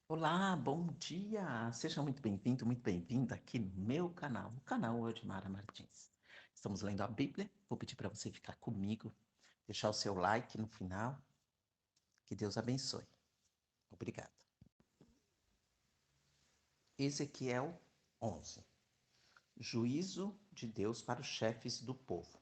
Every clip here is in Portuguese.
Olá, bom dia! Seja muito bem-vindo, muito bem-vinda aqui no meu canal, o canal Odmara Martins. Estamos lendo a Bíblia, vou pedir para você ficar comigo, deixar o seu like no final. Que Deus abençoe. Obrigado. Ezequiel 11. Juízo de Deus para os chefes do povo.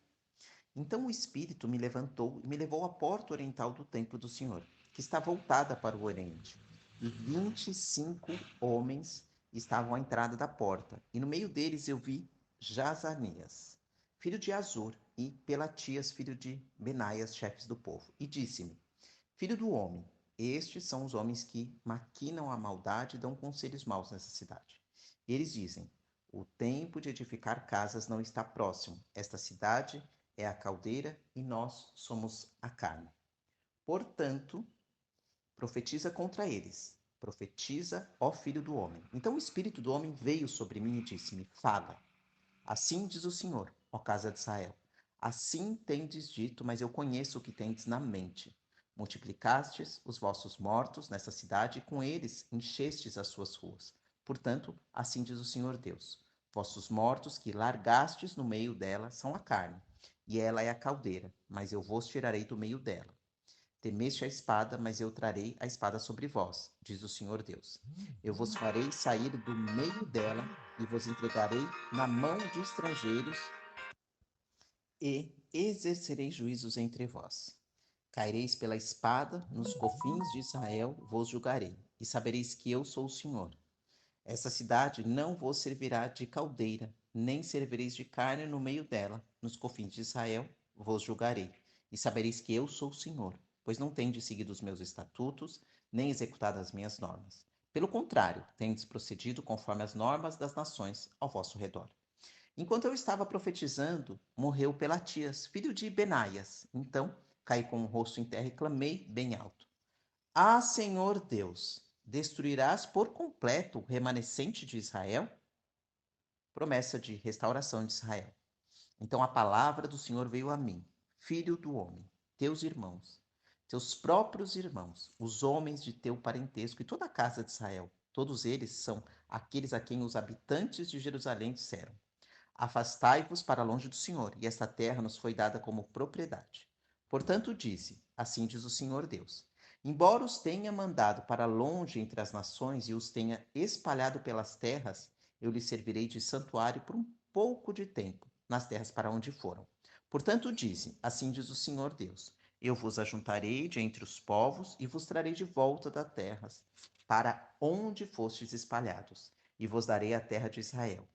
Então o Espírito me levantou e me levou à porta oriental do templo do Senhor, que está voltada para o Oriente. E 25 homens estavam à entrada da porta, e no meio deles eu vi Jazanias, filho de Azur, e Pelatias, filho de Benaias, chefes do povo. E disse-me: Filho do homem, estes são os homens que maquinam a maldade e dão conselhos maus nessa cidade. E eles dizem: O tempo de edificar casas não está próximo. Esta cidade é a caldeira e nós somos a carne. Portanto, profetiza contra eles. Profetiza, ó filho do homem. Então o espírito do homem veio sobre mim e disse-me: Fala. Assim diz o Senhor, ó casa de Israel. Assim tendes dito, mas eu conheço o que tendes na mente. Multiplicastes os vossos mortos nessa cidade e com eles enchestes as suas ruas. Portanto, assim diz o Senhor Deus: Vossos mortos que largastes no meio dela são a carne, e ela é a caldeira, mas eu vos tirarei do meio dela. Temeste a espada, mas eu trarei a espada sobre vós, diz o Senhor Deus. Eu vos farei sair do meio dela e vos entregarei na mão de estrangeiros e exercerei juízos entre vós. Caireis pela espada, nos confins de Israel vos julgarei, e sabereis que eu sou o Senhor. Essa cidade não vos servirá de caldeira, nem servireis de carne no meio dela. Nos confins de Israel vos julgarei, e sabereis que eu sou o Senhor, pois não tendes seguido os meus estatutos, nem executado as minhas normas. Pelo contrário, tendes procedido conforme as normas das nações ao vosso redor. Enquanto eu estava profetizando, morreu Pelatias, filho de Benaias. Então caí com o rosto em terra e clamei bem alto: Ah, Senhor Deus, destruirás por completo o remanescente de Israel? Promessa de restauração de Israel. Então a palavra do Senhor veio a mim: Filho do homem, teus irmãos, teus próprios irmãos, os homens de teu parentesco e toda a casa de Israel, todos eles são aqueles a quem os habitantes de Jerusalém disseram: Afastai-vos para longe do Senhor, e esta terra nos foi dada como propriedade. Portanto, disse: Assim diz o Senhor Deus: Embora os tenha mandado para longe entre as nações e os tenha espalhado pelas terras, eu lhes servirei de santuário por um pouco de tempo, nas terras para onde foram. Portanto, disse: Assim diz o Senhor Deus: Eu vos ajuntarei de entre os povos e vos trarei de volta das terras, para onde fostes espalhados, e vos darei a terra de Israel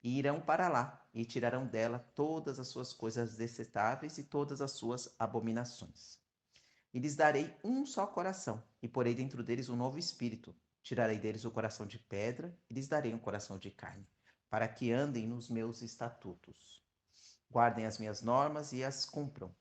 e irão para lá, e tirarão dela todas as suas coisas detestáveis e todas as suas abominações. E lhes darei um só coração, e porei dentro deles um novo espírito. Tirarei deles o coração de pedra, e lhes darei um coração de carne, para que andem nos meus estatutos. Guardem as minhas normas e as cumpram,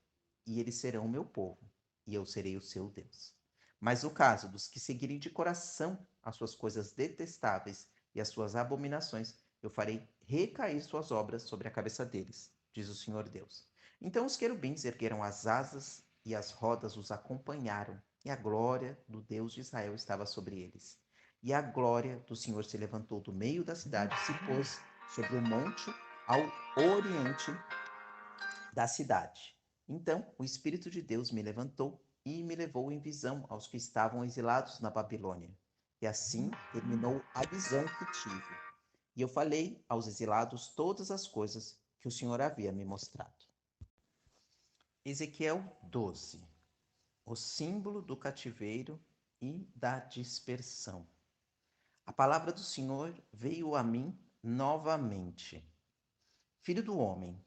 e eles serão o meu povo, e eu serei o seu Deus. Mas no caso dos que seguirem de coração as suas coisas detestáveis e as suas abominações, eu farei recair suas obras sobre a cabeça deles, diz o Senhor Deus. Então os querubins ergueram as asas e as rodas os acompanharam, e a glória do Deus de Israel estava sobre eles. E a glória do Senhor se levantou do meio da cidade e se pôs sobre o monte ao oriente da cidade. Então o Espírito de Deus me levantou e me levou em visão aos que estavam exilados na Babilônia. E assim terminou a visão que tive. E eu falei aos exilados todas as coisas que o Senhor havia me mostrado. Ezequiel 12. O símbolo do cativeiro e da dispersão. A palavra do Senhor veio a mim novamente. Filho do homem,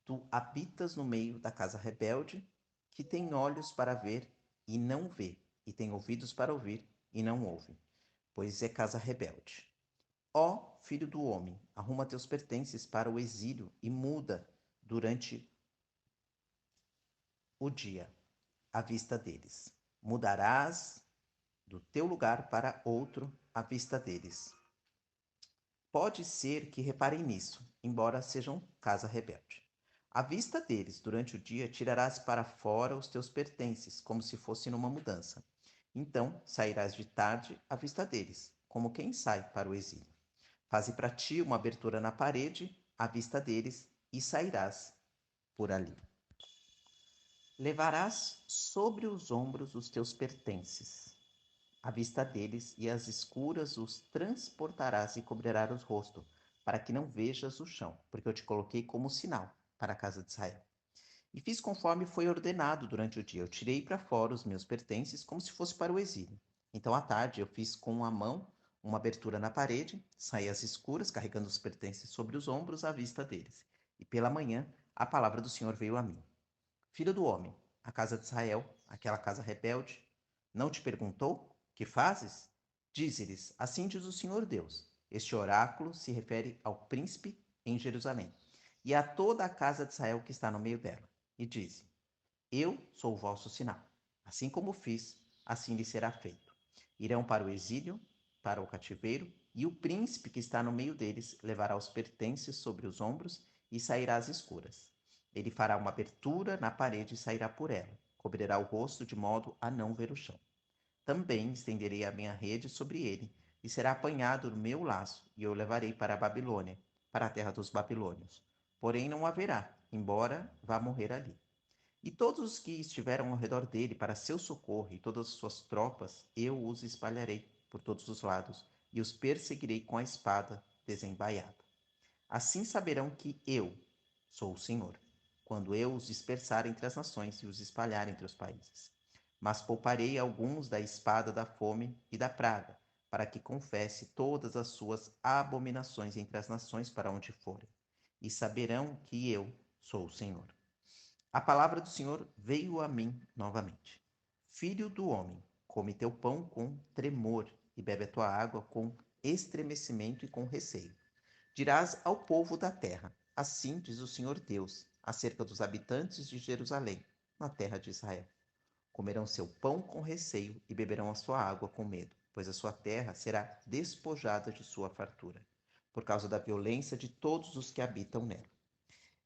tu habitas no meio da casa rebelde, que tem olhos para ver e não vê, e tem ouvidos para ouvir e não ouve, pois é casa rebelde. Ó filho do homem, arruma teus pertences para o exílio e muda durante o dia à vista deles. Mudarás do teu lugar para outro à vista deles. Pode ser que reparem nisso, embora sejam casa rebelde. À vista deles, durante o dia, tirarás para fora os teus pertences, como se fosse numa mudança. Então sairás de tarde à vista deles, como quem sai para o exílio. Faze para ti uma abertura na parede, à vista deles, e sairás por ali. Levarás sobre os ombros os teus pertences, à vista deles, e às escuras os transportarás e cobrirás o rosto, para que não vejas o chão, porque eu te coloquei como sinal para a casa de Israel. E fiz conforme foi ordenado durante o dia. Eu tirei para fora os meus pertences, como se fosse para o exílio. Então, à tarde, eu fiz com a mão uma abertura na parede, saí às escuras, carregando os pertences sobre os ombros à vista deles. E pela manhã, a palavra do Senhor veio a mim. Filho do homem, a casa de Israel, aquela casa rebelde, não te perguntou? Que fazes? Dize-lhes, assim diz o Senhor Deus. Este oráculo se refere ao príncipe em Jerusalém e a toda a casa de Israel que está no meio dela. E diz: Eu sou o vosso sinal. Assim como fiz, assim lhe será feito. Irão para o exílio, para o cativeiro, e o príncipe que está no meio deles levará os pertences sobre os ombros e sairá às escuras. Ele fará uma abertura na parede e sairá por ela. Cobrirá o rosto de modo a não ver o chão. Também estenderei a minha rede sobre ele, e será apanhado no meu laço, e eu o levarei para a Babilônia, para a terra dos babilônios. Porém não haverá, embora vá morrer ali. E todos os que estiveram ao redor dele para seu socorro e todas as suas tropas, eu os espalharei por todos os lados e os perseguirei com a espada desembaiada. Assim saberão que eu sou o Senhor, quando eu os dispersar entre as nações e os espalhar entre os países. Mas pouparei alguns da espada da fome e da praga, para que confesse todas as suas abominações entre as nações para onde forem, e saberão que eu sou o Senhor. A palavra do Senhor veio a mim novamente. Filho do homem, come teu pão com tremor e bebe a tua água com estremecimento e com receio. Dirás ao povo da terra: Assim diz o Senhor Deus, acerca dos habitantes de Jerusalém, na terra de Israel. Comerão seu pão com receio e beberão a sua água com medo, pois a sua terra será despojada de sua fartura, por causa da violência de todos os que habitam nela.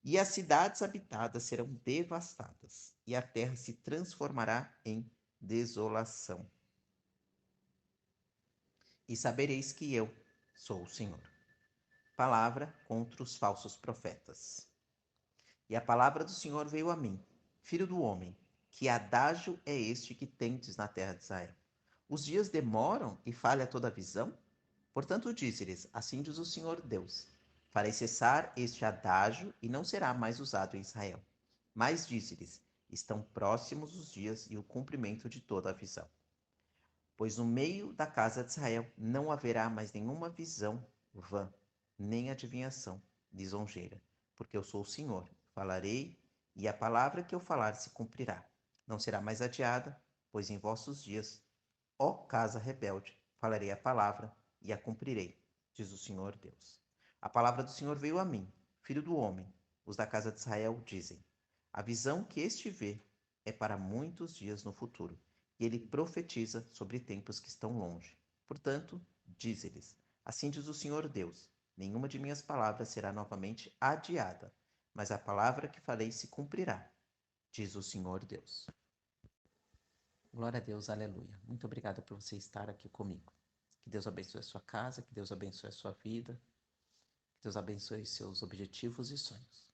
E as cidades habitadas serão devastadas, e a terra se transformará em desolação. E sabereis que eu sou o Senhor. Palavra contra os falsos profetas. E a palavra do Senhor veio a mim, filho do homem, que adágio é este que tendes na terra de Israel? Os dias demoram e falha toda a visão? Portanto, dize-lhes, assim diz o Senhor Deus, farei cessar este adágio e não será mais usado em Israel. Mas dize-lhes, estão próximos os dias e o cumprimento de toda a visão. Pois no meio da casa de Israel não haverá mais nenhuma visão vã, nem adivinhação lisonjeira, porque eu sou o Senhor, falarei, e a palavra que eu falar se cumprirá. Não será mais adiada, pois em vossos dias, ó casa rebelde, falarei a palavra e a cumprirei, diz o Senhor Deus. A palavra do Senhor veio a mim, filho do homem. Os da casa de Israel dizem: A visão que este vê é para muitos dias no futuro, e ele profetiza sobre tempos que estão longe. Portanto, dize-lhes: Assim diz o Senhor Deus: Nenhuma de minhas palavras será novamente adiada, mas a palavra que falei se cumprirá, diz o Senhor Deus. Glória a Deus, aleluia. Muito obrigado por você estar aqui comigo. Que Deus abençoe a sua casa, que Deus abençoe a sua vida, que Deus abençoe seus objetivos e sonhos.